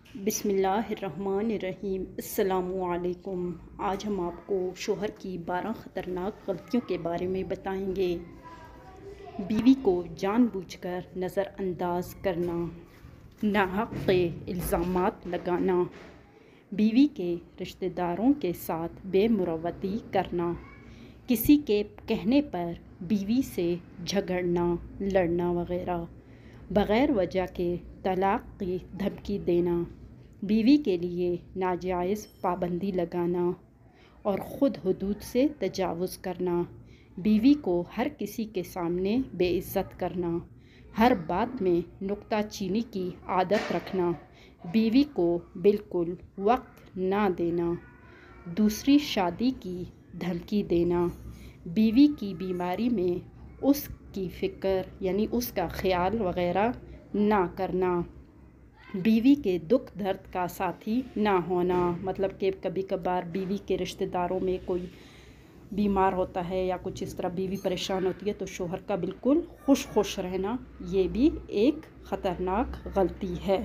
बिस्मिल्लाहिर्रहमानिर्रहीम। अस्सलामुअलैकुम। आज हम आपको शोहर की 12 ख़तरनाक गलतियों के बारे में बताएंगे। बीवी को जानबूझकर नज़रअंदाज करना, नाहक के इल्ज़ामात लगाना, बीवी के रिश्तेदारों के साथ बेमुरवती करना, किसी के कहने पर बीवी से झगड़ना, लड़ना वगैरह, बग़ैर वजह के तलाक़ की धमकी देना, बीवी के लिए नाजायज़ पाबंदी लगाना और ख़ुद हुदूद से तजावुज़ करना, बीवी को हर किसी के सामने बेइज्जत करना, हर बात में नुक्ताचीनी की आदत रखना, बीवी को बिल्कुल वक्त ना देना, दूसरी शादी की धमकी देना, बीवी की बीमारी में उसकी फ़िक्र यानी उसका ख़्याल वग़ैरह ना करना, बीवी के दुख दर्द का साथी ना होना। मतलब कि कभी कभार बीवी के रिश्तेदारों में कोई बीमार होता है या कुछ इस तरह बीवी परेशान होती है तो शोहर का बिल्कुल खुश रहना, ये भी एक ख़तरनाक गलती है।